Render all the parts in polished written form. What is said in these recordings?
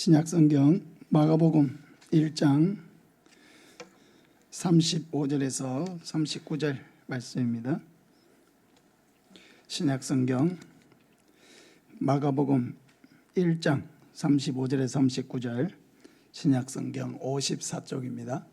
신약성경 마가복음 1장 35절에서 39절 말씀입니다. 신약성경 마가복음 1장 35절에서 39절, 신약성경 54쪽입니다.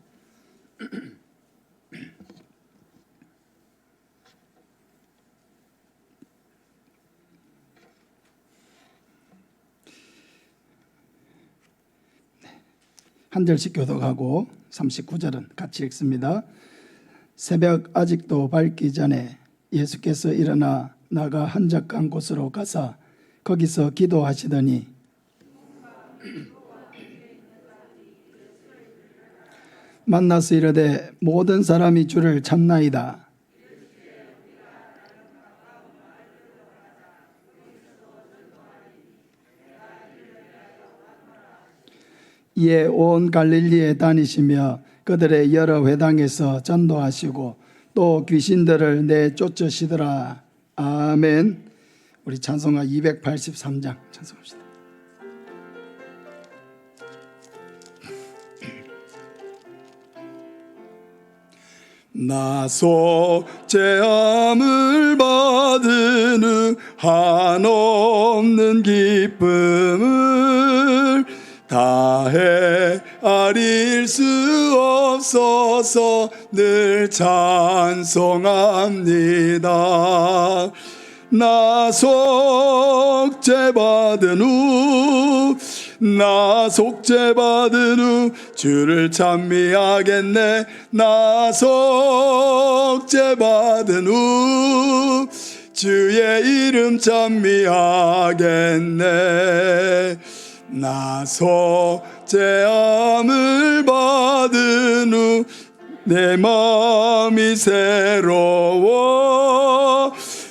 한 절씩 교독하고 39절은 같이 읽습니다. 새벽 아직도 밝기 전에 예수께서 일어나 나가 한적한 곳으로 가사 거기서 기도하시더니 만나서 이르되 모든 사람이 주를 찾나이다. 이에 온 갈릴리에 다니시며 그들의 여러 회당에서 전도하시고 또 귀신들을 내쫓으시더라. 아멘. 우리 찬송가 283장 찬송합시다. 나 속죄함을 받은 후 한없는 기쁨을 다해 아릴 수 없어서 늘 찬송합니다. 나 속죄받은 후 주를 찬미하겠네. 나 속죄받은 후 주의 이름 찬미하겠네. 나 속죄함을 받은 후 내 마음이 새로워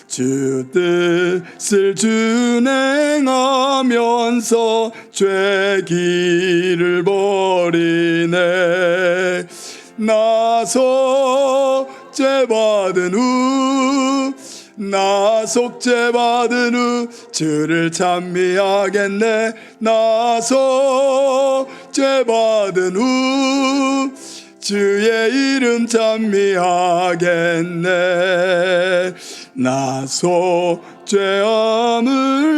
주 뜻을 준행하면서 죄 길을 버리네. 나 속죄받은 후 주를 찬미하겠네. 나 속죄받은 후 주의 이름 찬미하겠네. 나 속죄함을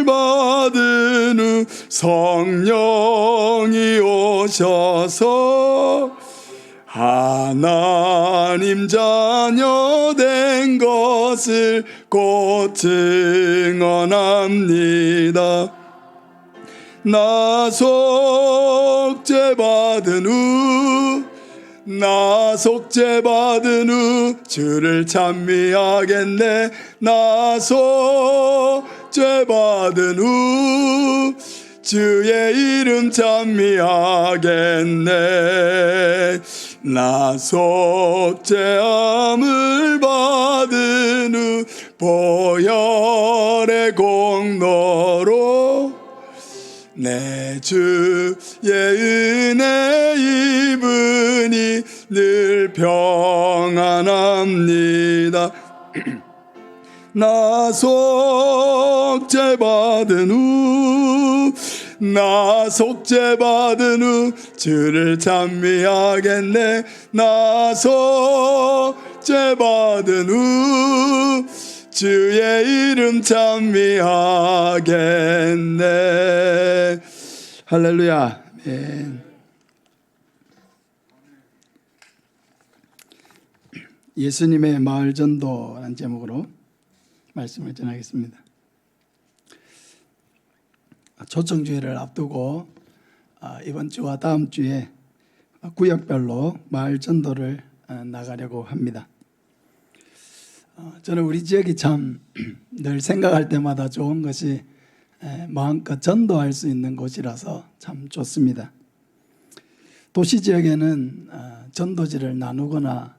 받은 후 성령이 오셔서 하나님 자녀 된 것을 곧 증언합니다. 나 속죄받은 후 주를 찬미하겠네. 나 속죄받은 후 주의 이름 찬미하겠네. 나 속죄함을 받은 후 보혈의 공로로 내 주의 은혜 입으니 늘 평안합니다. 나 속죄받은 후 주를 찬미하겠네. 나 속죄받은 후 주의 이름 찬미하겠네. 할렐루야. 아멘. 예수님의 마을 전도라는 제목으로 말씀을 전하겠습니다. 초청주일을 앞두고 이번 주와 다음 주에 구역별로 마을 전도를 나가려고 합니다. 저는 우리 지역이 참 늘 생각할 때마다 좋은 것이 마음껏 전도할 수 있는 곳이라서 참 좋습니다. 도시 지역에는 전도지를 나누거나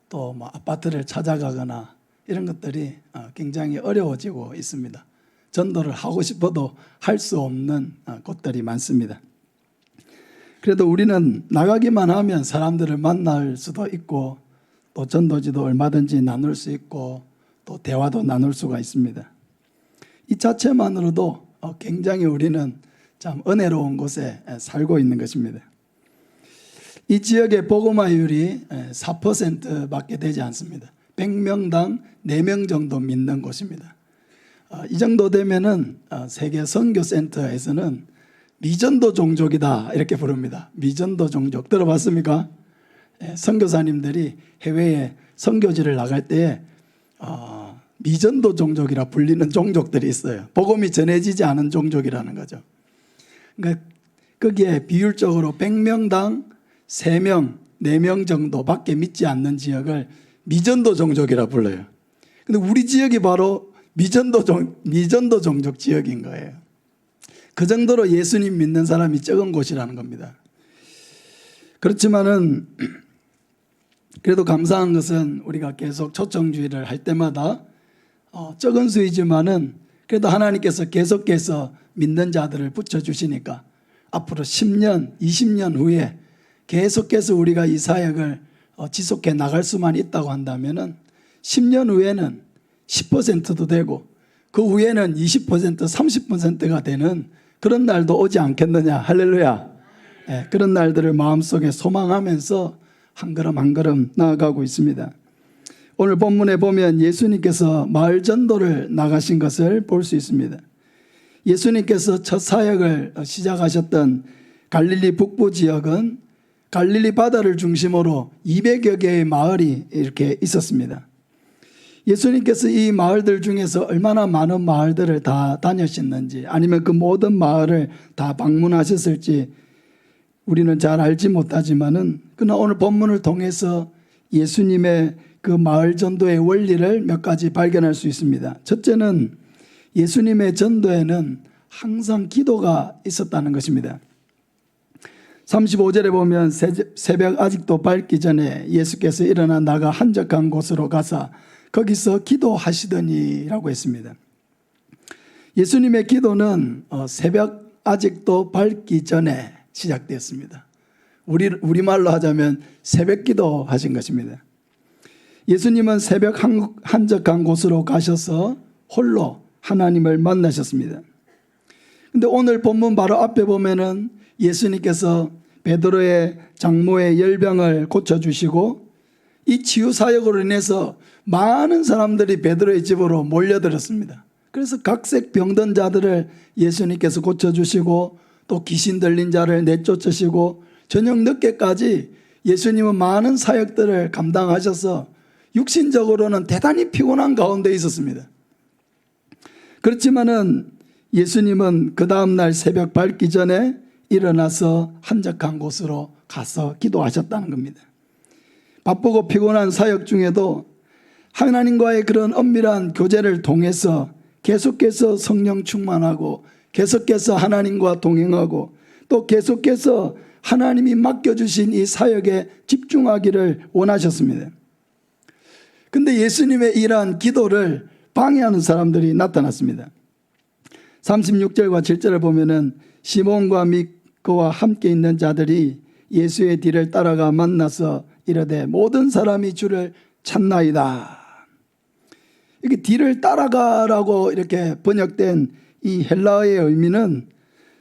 또 아파트를 찾아가거나 이런 것들이 굉장히 어려워지고 있습니다. 전도를 하고 싶어도 할 수 없는 곳들이 많습니다. 그래도 우리는 나가기만 하면 사람들을 만날 수도 있고 또 전도지도 얼마든지 나눌 수 있고 또 대화도 나눌 수가 있습니다. 이 자체만으로도 굉장히 우리는 참 은혜로운 곳에 살고 있는 것입니다. 이 지역의 복음화율이 4%밖에 되지 않습니다. 100명당 4명 정도 믿는 곳입니다. 이 정도 되면은 세계 선교센터에서는 미전도 종족이다 이렇게 부릅니다. 미전도 종족 들어봤습니까? 선교사님들이 해외에 선교지를 나갈 때에 미전도 종족이라 불리는 종족들이 있어요. 복음이 전해지지 않은 종족이라는 거죠. 그러니까 거기에 비율적으로 100명당 3명, 4명 정도밖에 믿지 않는 지역을 미전도 종족이라 불러요. 근데 우리 지역이 바로 미전도 종족 지역인 거예요. 그 정도로 예수님 믿는 사람이 적은 곳이라는 겁니다. 그렇지만은 그래도 감사한 것은 우리가 계속 초청주의를 할 때마다 적은 수이지만은 그래도 하나님께서 계속해서 믿는 자들을 붙여주시니까 앞으로 10년, 20년 후에 계속해서 우리가 이 사역을 지속해 나갈 수만 있다고 한다면은 10년 후에는 10%도 되고 그 후에는 20%, 30%가 되는 그런 날도 오지 않겠느냐. 할렐루야. 그런 날들을 마음속에 소망하면서 한 걸음 한 걸음 나아가고 있습니다. 오늘 본문에 보면 예수님께서 마을 전도를 나가신 것을 볼 수 있습니다. 예수님께서 첫 사역을 시작하셨던 갈릴리 북부 지역은 갈릴리 바다를 중심으로 200여 개의 마을이 이렇게 있었습니다. 예수님께서 이 마을들 중에서 얼마나 많은 마을들을 다 다녔었는지 아니면 그 모든 마을을 다 방문하셨을지 우리는 잘 알지 못하지만은 그러나 오늘 본문을 통해서 예수님의 그 마을 전도의 원리를 몇 가지 발견할 수 있습니다. 첫째는 예수님의 전도에는 항상 기도가 있었다는 것입니다. 35절에 보면 새벽 아직도 밝기 전에 예수께서 일어나 나가 한적한 곳으로 가사 거기서 기도하시더니 라고 했습니다. 예수님의 기도는 새벽 아직도 밝기 전에 시작되었습니다. 우리말로 하자면 새벽 기도 하신 것입니다. 예수님은 새벽 한적한 곳으로 가셔서 홀로 하나님을 만나셨습니다. 근데 오늘 본문 바로 앞에 보면은 예수님께서 베드로의 장모의 열병을 고쳐주시고 이 치유 사역으로 인해서 많은 사람들이 베드로의 집으로 몰려들었습니다. 그래서 각색 병든 자들을 예수님께서 고쳐주시고 또 귀신 들린 자를 내쫓으시고 저녁 늦게까지 예수님은 많은 사역들을 감당하셔서 육신적으로는 대단히 피곤한 가운데 있었습니다. 그렇지만은 예수님은 그 다음날 새벽 밝기 전에 일어나서 한적한 곳으로 가서 기도하셨다는 겁니다. 바쁘고 피곤한 사역 중에도 하나님과의 그런 엄밀한 교제를 통해서 계속해서 성령 충만하고 계속해서 하나님과 동행하고 또 계속해서 하나님이 맡겨주신 이 사역에 집중하기를 원하셨습니다. 근데 예수님의 이러한 기도를 방해하는 사람들이 나타났습니다. 36절과 7절을 보면은 시몬과 및 그와 함께 있는 자들이 예수의 뒤를 따라가 만나서 이르되 모든 사람이 주를 찾나이다. 이렇게 뒤를 따라가라고 이렇게 번역된 이 헬라어의 의미는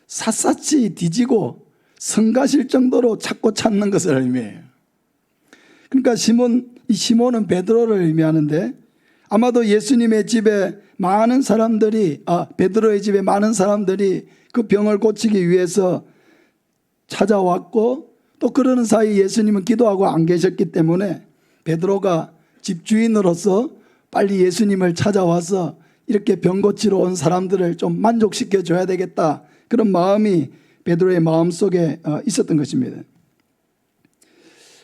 샅샅이 뒤지고 성가실 정도로 찾고 찾는 것을 의미해요. 그러니까 이 시몬은 베드로를 의미하는데 아마도 예수님의 집에 많은 사람들이 베드로의 집에 많은 사람들이 그 병을 고치기 위해서 찾아왔고 또 그러는 사이 예수님은 기도하고 안 계셨기 때문에 베드로가 집주인으로서 빨리 예수님을 찾아와서 이렇게 병 고치러 온 사람들을 좀 만족시켜 줘야 되겠다. 그런 마음이 베드로의 마음속에 있었던 것입니다.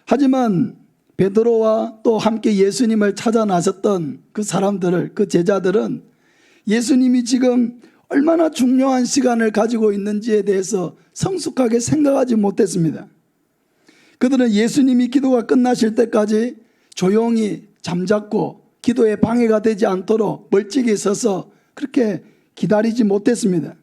하지만 베드로와 또 함께 예수님을 찾아 나섰던 그 사람들을, 그 제자들은 예수님이 지금 얼마나 중요한 시간을 가지고 있는지에 대해서 성숙하게 생각하지 못했습니다. 그들은 예수님이 기도가 끝나실 때까지 조용히 잠잡고 기도에 방해가 되지 않도록 멀찍이 서서 그렇게 기다리지 못했습니다.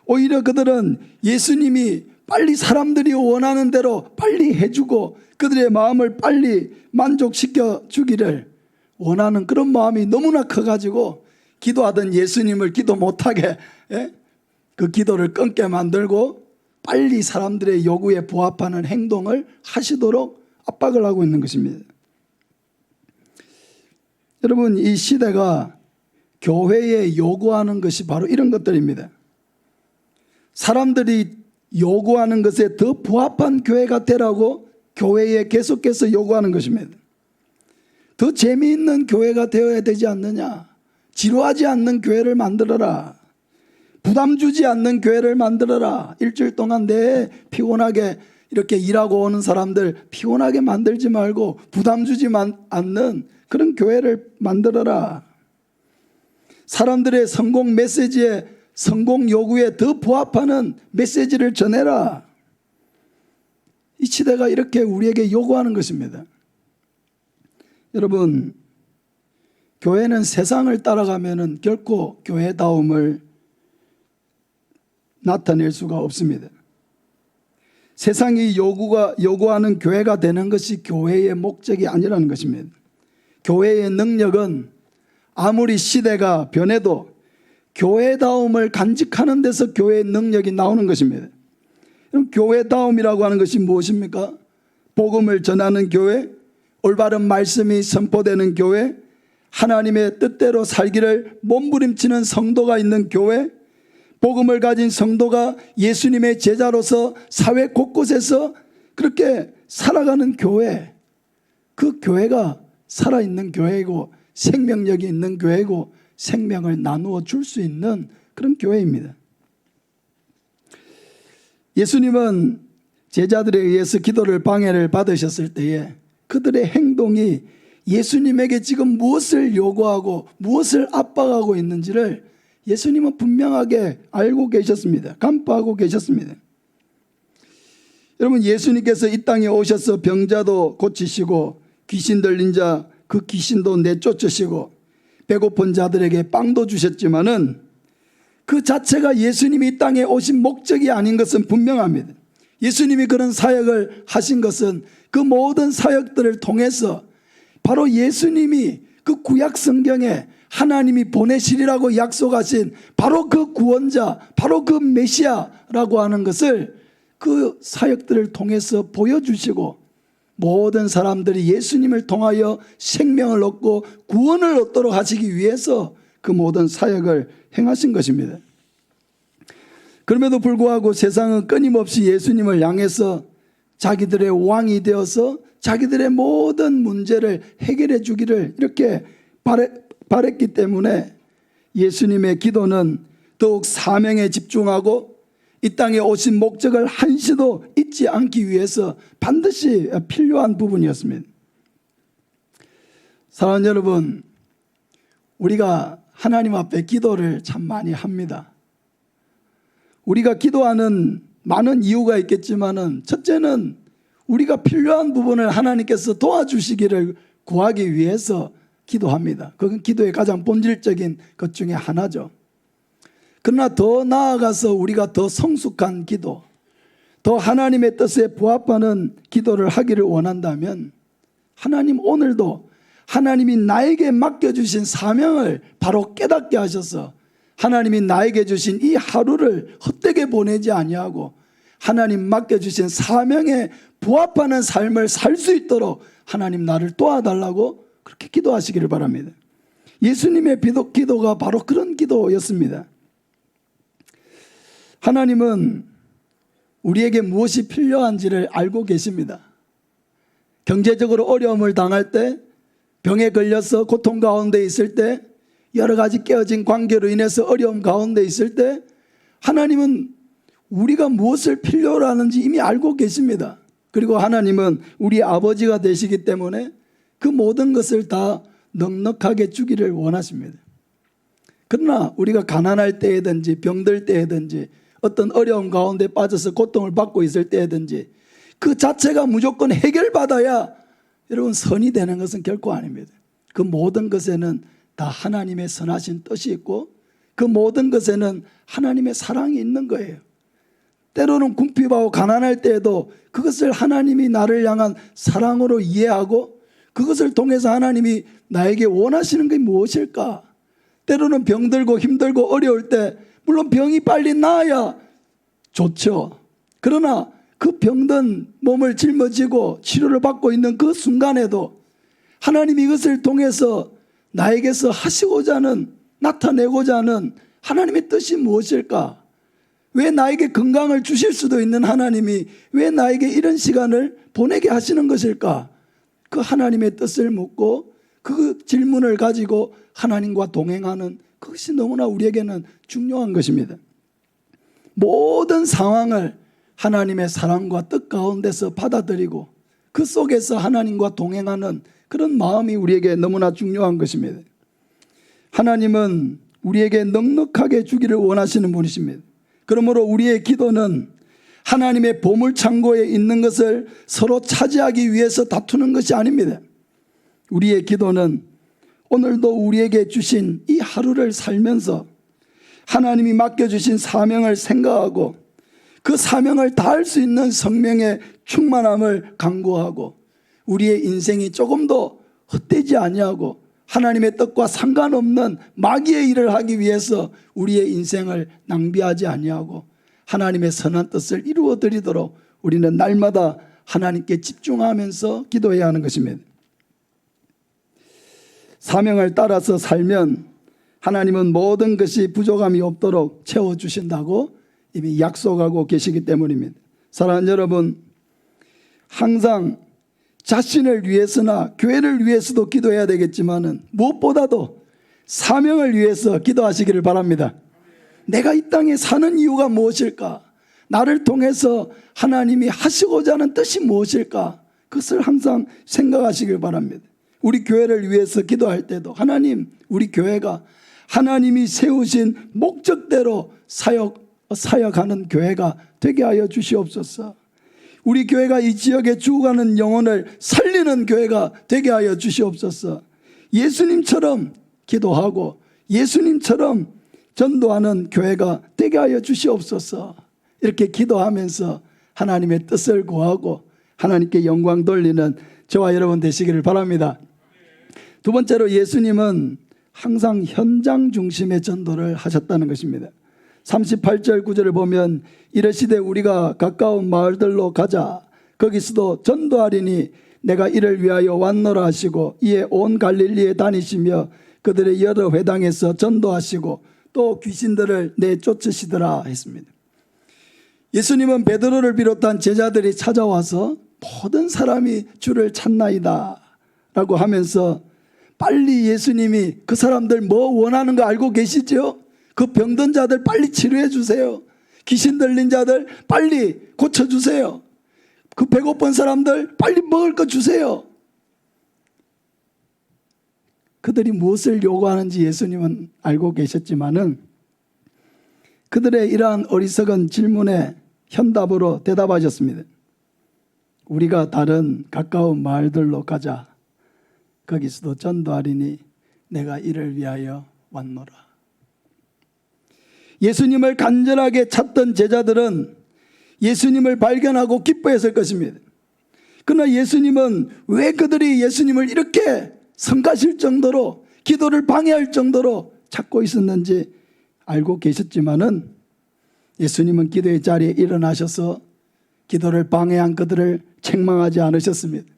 오히려 그들은 예수님이 빨리 사람들이 원하는 대로 빨리 해주고 그들의 마음을 빨리 만족시켜 주기를 원하는 그런 마음이 너무나 커가지고 기도하던 예수님을 기도 못하게 그 기도를 끊게 만들고 빨리 사람들의 요구에 부합하는 행동을 하시도록 압박을 하고 있는 것입니다. 여러분, 이 시대가 교회에 요구하는 것이 바로 이런 것들입니다. 사람들이 요구하는 것에 더 부합한 교회가 되라고 교회에 계속해서 요구하는 것입니다. 더 재미있는 교회가 되어야 되지 않느냐? 지루하지 않는 교회를 만들어라. 부담 주지 않는 교회를 만들어라. 일주일 동안 내 피곤하게 이렇게 일하고 오는 사람들 피곤하게 만들지 말고 부담 주지 않는 그런 교회를 만들어라. 사람들의 성공 메시지에, 성공 요구에 더 부합하는 메시지를 전해라. 이 시대가 이렇게 우리에게 요구하는 것입니다. 여러분, 교회는 세상을 따라가면은 결코 교회다움을 나타낼 수가 없습니다. 세상이 요구하는 교회가 되는 것이 교회의 목적이 아니라는 것입니다. 교회의 능력은 아무리 시대가 변해도 교회다움을 간직하는 데서 교회의 능력이 나오는 것입니다. 그럼 교회다움이라고 하는 것이 무엇입니까? 복음을 전하는 교회, 올바른 말씀이 선포되는 교회, 하나님의 뜻대로 살기를 몸부림치는 성도가 있는 교회, 복음을 가진 성도가 예수님의 제자로서 사회 곳곳에서 그렇게 살아가는 교회, 그 교회가 살아있는 교회이고 생명력이 있는 교회이고 생명을 나누어 줄 수 있는 그런 교회입니다. 예수님은 제자들에 의해서 기도를 방해를 받으셨을 때에 그들의 행동이 예수님에게 지금 무엇을 요구하고 무엇을 압박하고 있는지를 예수님은 분명하게 알고 계셨습니다. 간파하고 계셨습니다. 여러분, 예수님께서 이 땅에 오셔서 병자도 고치시고 귀신 들린 자 그 귀신도 내쫓으시고 배고픈 자들에게 빵도 주셨지만은 그 자체가 예수님이 이 땅에 오신 목적이 아닌 것은 분명합니다. 예수님이 그런 사역을 하신 것은 그 모든 사역들을 통해서 바로 예수님이 그 구약 성경에 하나님이 보내시리라고 약속하신 바로 그 구원자, 바로 그 메시아라고 하는 것을 그 사역들을 통해서 보여주시고 모든 사람들이 예수님을 통하여 생명을 얻고 구원을 얻도록 하시기 위해서 그 모든 사역을 행하신 것입니다. 그럼에도 불구하고 세상은 끊임없이 예수님을 향해서 자기들의 왕이 되어서 자기들의 모든 문제를 해결해 주기를 이렇게 바랬기 때문에 예수님의 기도는 더욱 사명에 집중하고 이 땅에 오신 목적을 한시도 잊지 않기 위해서 반드시 필요한 부분이었습니다. 사랑하는 여러분, 우리가 하나님 앞에 기도를 참 많이 합니다. 우리가 기도하는 많은 이유가 있겠지만은 첫째는 우리가 필요한 부분을 하나님께서 도와주시기를 구하기 위해서 기도합니다. 그건 기도의 가장 본질적인 것 중에 하나죠. 그러나 더 나아가서 우리가 더 성숙한 기도, 더 하나님의 뜻에 부합하는 기도를 하기를 원한다면 하나님 오늘도 하나님이 나에게 맡겨주신 사명을 바로 깨닫게 하셔서 하나님이 나에게 주신 이 하루를 헛되게 보내지 아니하고 하나님 맡겨주신 사명에 부합하는 삶을 살 수 있도록 하나님 나를 도와달라고 그렇게 기도하시기를 바랍니다. 예수님의 기도가 바로 그런 기도였습니다. 하나님은 우리에게 무엇이 필요한지를 알고 계십니다. 경제적으로 어려움을 당할 때, 병에 걸려서 고통 가운데 있을 때, 여러 가지 깨어진 관계로 인해서 어려움 가운데 있을 때 하나님은 우리가 무엇을 필요로 하는지 이미 알고 계십니다. 그리고 하나님은 우리 아버지가 되시기 때문에 그 모든 것을 다 넉넉하게 주기를 원하십니다. 그러나 우리가 가난할 때든지 병들 때든지 어떤 어려움 가운데 빠져서 고통을 받고 있을 때든지 그 자체가 무조건 해결받아야 여러분 선이 되는 것은 결코 아닙니다. 그 모든 것에는 다 하나님의 선하신 뜻이 있고 그 모든 것에는 하나님의 사랑이 있는 거예요. 때로는 궁핍하고 가난할 때에도 그것을 하나님이 나를 향한 사랑으로 이해하고 그것을 통해서 하나님이 나에게 원하시는 게 무엇일까? 때로는 병들고 힘들고 어려울 때 물론 병이 빨리 나아야 좋죠. 그러나 그 병든 몸을 짊어지고 치료를 받고 있는 그 순간에도 하나님이 이것을 통해서 나에게서 하시고자 하는, 나타내고자 하는 하나님의 뜻이 무엇일까? 왜 나에게 건강을 주실 수도 있는 하나님이 왜 나에게 이런 시간을 보내게 하시는 것일까? 그 하나님의 뜻을 묻고 그 질문을 가지고 하나님과 동행하는 그것이 너무나 우리에게는 중요한 것입니다. 모든 상황을 하나님의 사랑과 뜻 가운데서 받아들이고 그 속에서 하나님과 동행하는 그런 마음이 우리에게 너무나 중요한 것입니다. 하나님은 우리에게 넉넉하게 주기를 원하시는 분이십니다. 그러므로 우리의 기도는 하나님의 보물창고에 있는 것을 서로 차지하기 위해서 다투는 것이 아닙니다. 우리의 기도는 오늘도 우리에게 주신 이 하루를 살면서 하나님이 맡겨주신 사명을 생각하고 그 사명을 다할 수 있는 성령의 충만함을 간구하고 우리의 인생이 조금도 헛되지 아니하고 하나님의 뜻과 상관없는 마귀의 일을 하기 위해서 우리의 인생을 낭비하지 아니하고 하나님의 선한 뜻을 이루어 드리도록 우리는 날마다 하나님께 집중하면서 기도해야 하는 것입니다. 사명을 따라서 살면 하나님은 모든 것이 부족함이 없도록 채워주신다고 이미 약속하고 계시기 때문입니다. 사랑하는 여러분, 항상 자신을 위해서나 교회를 위해서도 기도해야 되겠지만 무엇보다도 사명을 위해서 기도하시기를 바랍니다. 내가 이 땅에 사는 이유가 무엇일까? 나를 통해서 하나님이 하시고자 하는 뜻이 무엇일까? 그것을 항상 생각하시길 바랍니다. 우리 교회를 위해서 기도할 때도 하나님, 우리 교회가 하나님이 세우신 목적대로 사역하는 교회가 되게 하여 주시옵소서. 우리 교회가 이 지역에 죽어가는 영혼을 살리는 교회가 되게 하여 주시옵소서. 예수님처럼 기도하고 예수님처럼 전도하는 교회가 되게 하여 주시옵소서. 이렇게 기도하면서 하나님의 뜻을 구하고 하나님께 영광 돌리는 저와 여러분 되시기를 바랍니다. 두 번째로 예수님은 항상 현장 중심의 전도를 하셨다는 것입니다. 38절 9절을 보면 이르시되 우리가 가까운 마을들로 가자. 거기서도 전도하리니 내가 이를 위하여 왔노라 하시고 이에 온 갈릴리에 다니시며 그들의 여러 회당에서 전도하시고 또 귀신들을 내쫓으시더라 했습니다. 예수님은 베드로를 비롯한 제자들이 찾아와서 모든 사람이 주를 찾나이다 라고 하면서 빨리 예수님이 그 사람들 뭐 원하는 거 알고 계시죠? 그 병든 자들 빨리 치료해 주세요. 귀신 들린 자들 빨리 고쳐주세요. 그 배고픈 사람들 빨리 먹을 거 주세요. 그들이 무엇을 요구하는지 예수님은 알고 계셨지만은 그들의 이러한 어리석은 질문에 현답으로 대답하셨습니다. 우리가 다른 가까운 마을들로 가자. 거기서도 전도하리니 내가 이를 위하여 왔노라. 예수님을 간절하게 찾던 제자들은 예수님을 발견하고 기뻐했을 것입니다. 그러나 예수님은 왜 그들이 예수님을 이렇게 성가실 정도로 기도를 방해할 정도로 찾고 있었는지 알고 계셨지만은 예수님은 기도의 자리에 일어나셔서 기도를 방해한 그들을 책망하지 않으셨습니다.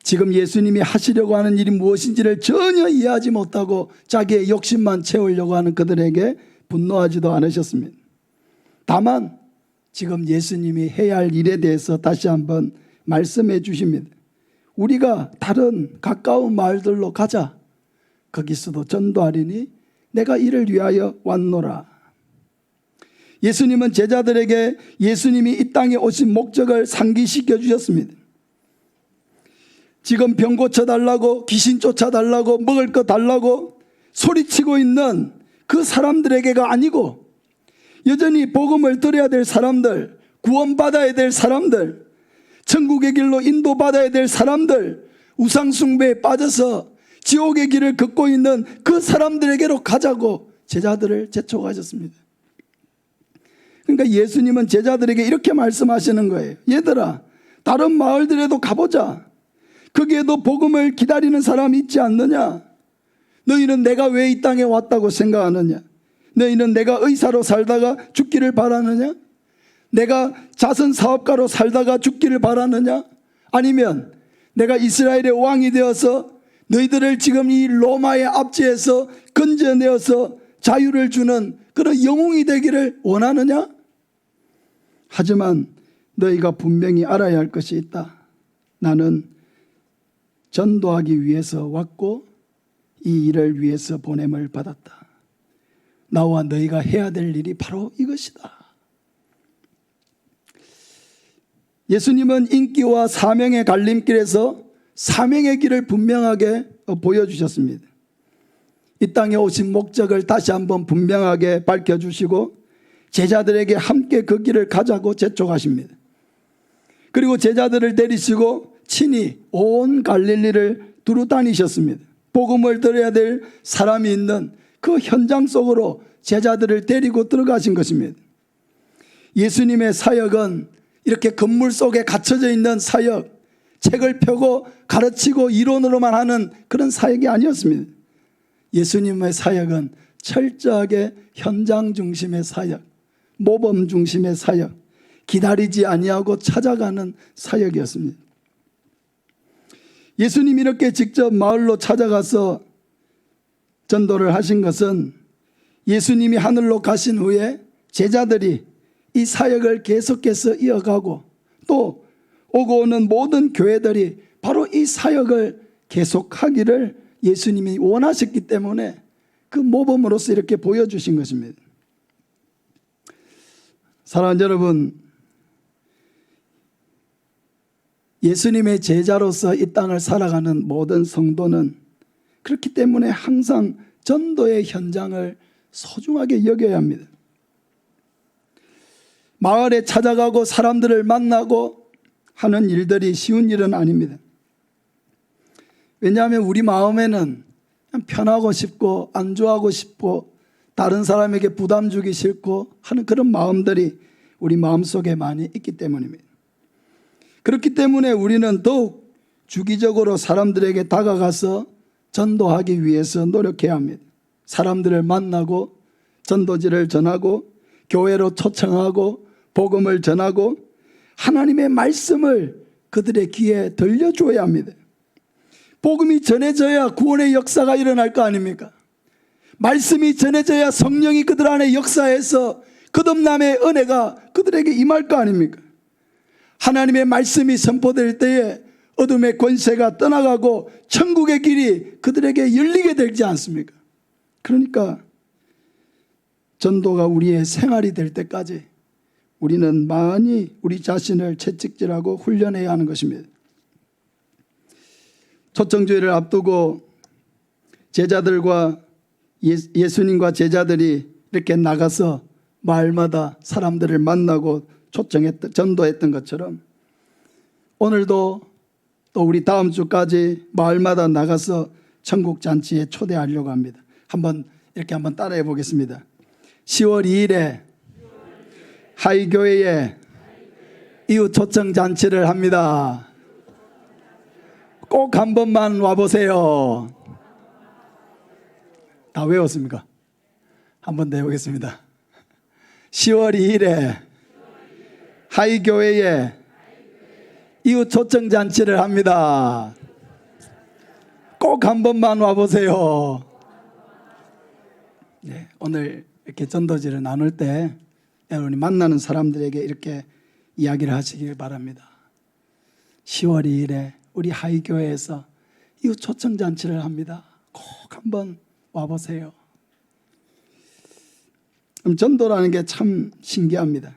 지금 예수님이 하시려고 하는 일이 무엇인지를 전혀 이해하지 못하고 자기의 욕심만 채우려고 하는 그들에게 분노하지도 않으셨습니다. 다만 지금 예수님이 해야 할 일에 대해서 다시 한번 말씀해 주십니다. 우리가 다른 가까운 마을들로 가자. 거기서도 전도하리니 내가 이를 위하여 왔노라. 예수님은 제자들에게 예수님이 이 땅에 오신 목적을 상기시켜 주셨습니다. 지금 병 고쳐달라고 귀신 쫓아달라고 먹을 거 달라고 소리치고 있는 그 사람들에게가 아니고 여전히 복음을 들어야 될 사람들, 구원받아야 될 사람들, 천국의 길로 인도받아야 될 사람들, 우상숭배에 빠져서 지옥의 길을 걷고 있는 그 사람들에게로 가자고 제자들을 재촉하셨습니다. 그러니까 예수님은 제자들에게 이렇게 말씀하시는 거예요. 얘들아, 다른 마을들에도 가보자. 거기에도 복음을 기다리는 사람이 있지 않느냐? 너희는 내가 왜 이 땅에 왔다고 생각하느냐? 너희는 내가 의사로 살다가 죽기를 바라느냐? 내가 자선 사업가로 살다가 죽기를 바라느냐? 아니면 내가 이스라엘의 왕이 되어서 너희들을 지금 이 로마의 압제에서 건져내어서 자유를 주는 그런 영웅이 되기를 원하느냐? 하지만 너희가 분명히 알아야 할 것이 있다. 나는 전도하기 위해서 왔고 이 일을 위해서 보냄을 받았다. 나와 너희가 해야 될 일이 바로 이것이다. 예수님은 인기와 사명의 갈림길에서 사명의 길을 분명하게 보여주셨습니다. 이 땅에 오신 목적을 다시 한번 분명하게 밝혀주시고 제자들에게 함께 그 길을 가자고 재촉하십니다. 그리고 제자들을 데리시고 친히 온 갈릴리를 두루 다니셨습니다. 복음을 들어야 될 사람이 있는 그 현장 속으로 제자들을 데리고 들어가신 것입니다. 예수님의 사역은 이렇게 건물 속에 갇혀져 있는 사역, 책을 펴고 가르치고 이론으로만 하는 그런 사역이 아니었습니다. 예수님의 사역은 철저하게 현장 중심의 사역, 모범 중심의 사역, 기다리지 아니하고 찾아가는 사역이었습니다. 예수님이 이렇게 직접 마을로 찾아가서 전도를 하신 것은 예수님이 하늘로 가신 후에 제자들이 이 사역을 계속해서 이어가고 또 오고 오는 모든 교회들이 바로 이 사역을 계속하기를 예수님이 원하셨기 때문에 그 모범으로서 이렇게 보여주신 것입니다. 사랑하는 여러분, 예수님의 제자로서 이 땅을 살아가는 모든 성도는 그렇기 때문에 항상 전도의 현장을 소중하게 여겨야 합니다. 마을에 찾아가고 사람들을 만나고 하는 일들이 쉬운 일은 아닙니다. 왜냐하면 우리 마음에는 그냥 편하고 싶고 안주하고 싶고 다른 사람에게 부담 주기 싫고 하는 그런 마음들이 우리 마음속에 많이 있기 때문입니다. 그렇기 때문에 우리는 더욱 주기적으로 사람들에게 다가가서 전도하기 위해서 노력해야 합니다. 사람들을 만나고 전도지를 전하고 교회로 초청하고 복음을 전하고 하나님의 말씀을 그들의 귀에 들려줘야 합니다. 복음이 전해져야 구원의 역사가 일어날 거 아닙니까? 말씀이 전해져야 성령이 그들 안에 역사해서 거듭남의 은혜가 그들에게 임할 거 아닙니까? 하나님의 말씀이 선포될 때에 어둠의 권세가 떠나가고 천국의 길이 그들에게 열리게 되지 않습니까? 그러니까 전도가 우리의 생활이 될 때까지 우리는 많이 우리 자신을 채찍질하고 훈련해야 하는 것입니다. 초청주의를 앞두고 제자들과 예수님과 제자들이 이렇게 나가서 마을마다 사람들을 만나고 전도했던 것처럼 오늘도 또 우리 다음 주까지 마을마다 나가서 천국잔치에 초대하려고 합니다. 이렇게 한번 따라해 보겠습니다. 10월 2일에 하이교회에 이웃 초청잔치를 합니다. 꼭 한 번만 와보세요. 다 외웠습니까? 한 번 더 해보겠습니다. 10월 2일에 하이교회에 이웃 초청잔치를 합니다. 꼭 한 번만 와보세요. 네, 오늘 이렇게 전도지를 나눌 때 여러분이 만나는 사람들에게 이렇게 이야기를 하시길 바랍니다. 10월 2일에 우리 하이교회에서 이웃 초청잔치를 합니다. 꼭 한번 와보세요. 그럼 전도라는 게 참 신기합니다.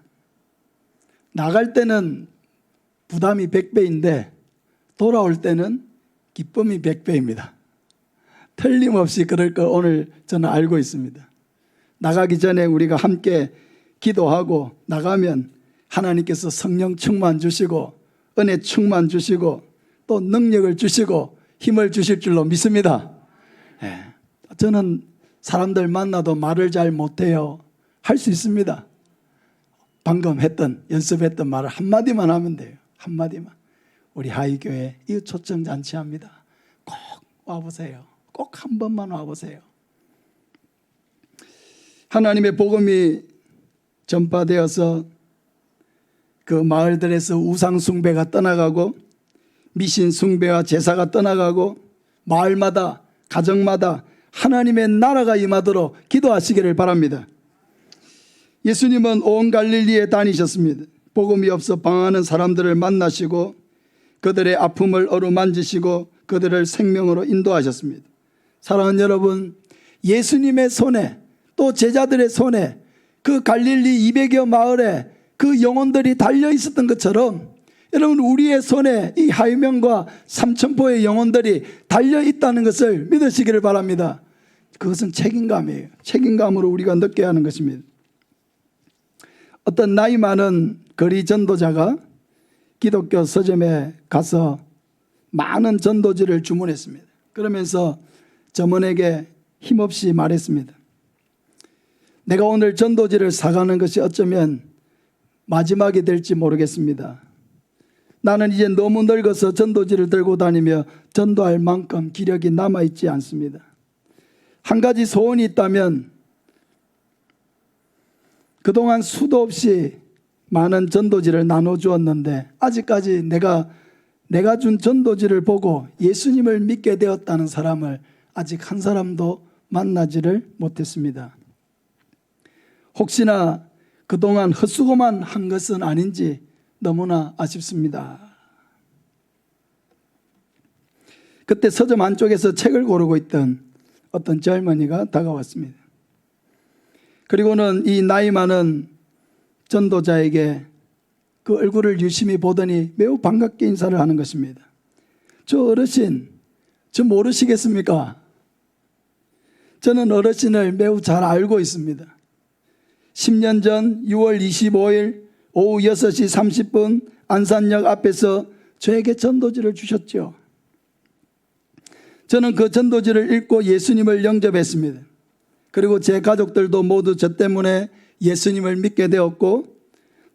나갈 때는 부담이 100배인데 돌아올 때는 기쁨이 100배입니다. 틀림없이 그럴 거 오늘 저는 알고 있습니다. 나가기 전에 우리가 함께 기도하고 나가면 하나님께서 성령 충만 주시고 은혜 충만 주시고 또 능력을 주시고 힘을 주실 줄로 믿습니다. 네. 저는 사람들 만나도 말을 잘 못해요. 할 수 있습니다. 방금 연습했던 말을 한마디만 하면 돼요. 한마디만. 우리 하이교회 이웃 초청 잔치합니다. 꼭 와보세요. 꼭 한 번만 와보세요. 하나님의 복음이 전파되어서 그 마을들에서 우상 숭배가 떠나가고 미신 숭배와 제사가 떠나가고 마을마다 가정마다 하나님의 나라가 임하도록 기도하시기를 바랍니다. 예수님은 온 갈릴리에 다니셨습니다. 복음이 없어 방황하는 사람들을 만나시고 그들의 아픔을 어루만지시고 그들을 생명으로 인도하셨습니다. 사랑하는 여러분, 예수님의 손에 또 제자들의 손에 그 갈릴리 200여 마을에 그 영혼들이 달려 있었던 것처럼 여러분, 우리의 손에 이 하이명과 삼천포의 영혼들이 달려 있다는 것을 믿으시기를 바랍니다. 그것은 책임감이에요. 책임감으로 우리가 느껴야 하는 것입니다. 어떤 나이 많은 거리 전도자가 기독교 서점에 가서 많은 전도지를 주문했습니다. 그러면서 점원에게 힘없이 말했습니다. 내가 오늘 전도지를 사가는 것이 어쩌면 마지막이 될지 모르겠습니다. 나는 이제 너무 늙어서 전도지를 들고 다니며 전도할 만큼 기력이 남아있지 않습니다. 한 가지 소원이 있다면 그동안 수도 없이 많은 전도지를 나눠주었는데 아직까지 내가 준 전도지를 보고 예수님을 믿게 되었다는 사람을 아직 한 사람도 만나지를 못했습니다. 혹시나 그동안 헛수고만 한 것은 아닌지 너무나 아쉽습니다. 그때 서점 안쪽에서 책을 고르고 있던 어떤 젊은이가 다가왔습니다. 그리고는 이 나이 많은 전도자에게 그 얼굴을 유심히 보더니 매우 반갑게 인사를 하는 것입니다. 저 어르신, 저 모르시겠습니까? 저는 어르신을 매우 잘 알고 있습니다. 10년 전 6월 25일 오후 6시 30분 안산역 앞에서 저에게 전도지를 주셨죠. 저는 그 전도지를 읽고 예수님을 영접했습니다. 그리고 제 가족들도 모두 저 때문에 예수님을 믿게 되었고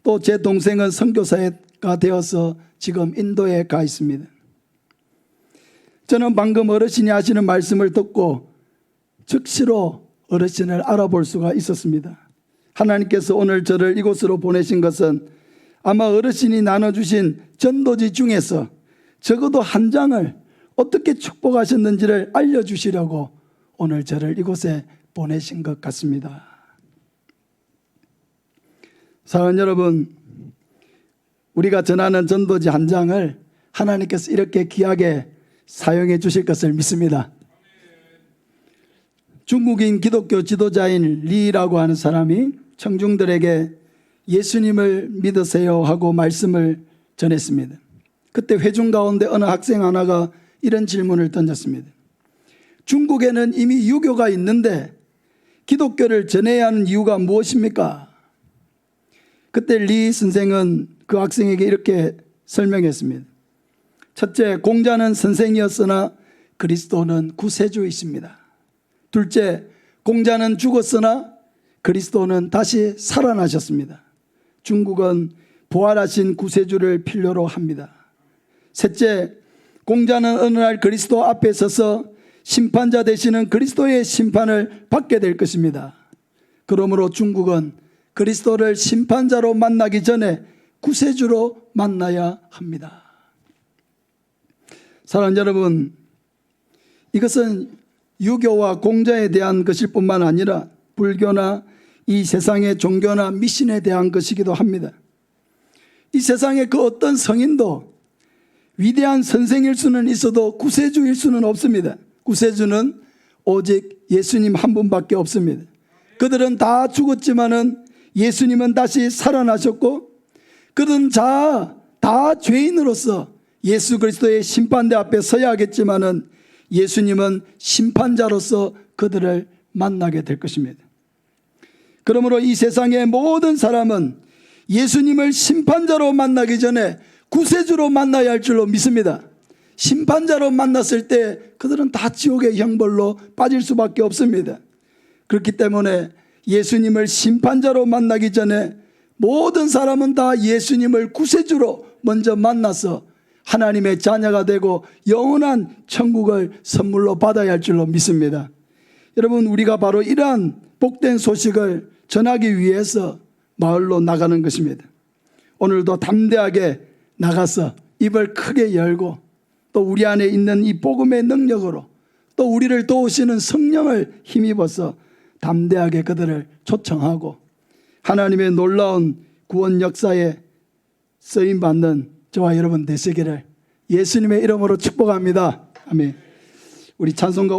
또 제 동생은 선교사가 되어서 지금 인도에 가 있습니다. 저는 방금 어르신이 하시는 말씀을 듣고 즉시로 어르신을 알아볼 수가 있었습니다. 하나님께서 오늘 저를 이곳으로 보내신 것은 아마 어르신이 나눠주신 전도지 중에서 적어도 한 장을 어떻게 축복하셨는지를 알려주시려고 오늘 저를 이곳에 보내신 것 같습니다. 사랑하는 여러분, 우리가 전하는 전도지 한 장을 하나님께서 이렇게 귀하게 사용해 주실 것을 믿습니다. 중국인 기독교 지도자인 리라고 하는 사람이 청중들에게 예수님을 믿으세요 하고 말씀을 전했습니다. 그때 회중 가운데 어느 학생 하나가 이런 질문을 던졌습니다. 중국에는 이미 유교가 있는데 기독교를 전해야 하는 이유가 무엇입니까? 그때 리 선생은 그 학생에게 이렇게 설명했습니다. 첫째, 공자는 선생이었으나 그리스도는 구세주이십니다. 둘째, 공자는 죽었으나 그리스도는 다시 살아나셨습니다. 중국은 부활하신 구세주를 필요로 합니다. 셋째, 공자는 어느 날 그리스도 앞에 서서 심판자 되시는 그리스도의 심판을 받게 될 것입니다. 그러므로 중국은 그리스도를 심판자로 만나기 전에 구세주로 만나야 합니다. 사랑하는 여러분, 이것은 유교와 공자에 대한 것일 뿐만 아니라 불교나 이 세상의 종교나 미신에 대한 것이기도 합니다. 이 세상의 그 어떤 성인도 위대한 선생일 수는 있어도 구세주일 수는 없습니다. 구세주는 오직 예수님 한 분밖에 없습니다. 그들은 다 죽었지만은 예수님은 다시 살아나셨고 그들은 다 죄인으로서 예수 그리스도의 심판대 앞에 서야 하겠지만은 예수님은 심판자로서 그들을 만나게 될 것입니다. 그러므로 이 세상의 모든 사람은 예수님을 심판자로 만나기 전에 구세주로 만나야 할 줄로 믿습니다. 심판자로 만났을 때 그들은 다 지옥의 형벌로 빠질 수밖에 없습니다. 그렇기 때문에 예수님을 심판자로 만나기 전에 모든 사람은 다 예수님을 구세주로 먼저 만나서 하나님의 자녀가 되고 영원한 천국을 선물로 받아야 할 줄로 믿습니다. 여러분, 우리가 바로 이러한 복된 소식을 전하기 위해서 마을로 나가는 것입니다. 오늘도 담대하게 나가서 입을 크게 열고 또 우리 안에 있는 이 복음의 능력으로 또 우리를 도우시는 성령을 힘입어서 담대하게 그들을 초청하고 하나님의 놀라운 구원 역사에 쓰임받는 저와 여러분 되시기를 예수님의 이름으로 축복합니다. 아멘. 우리 찬송가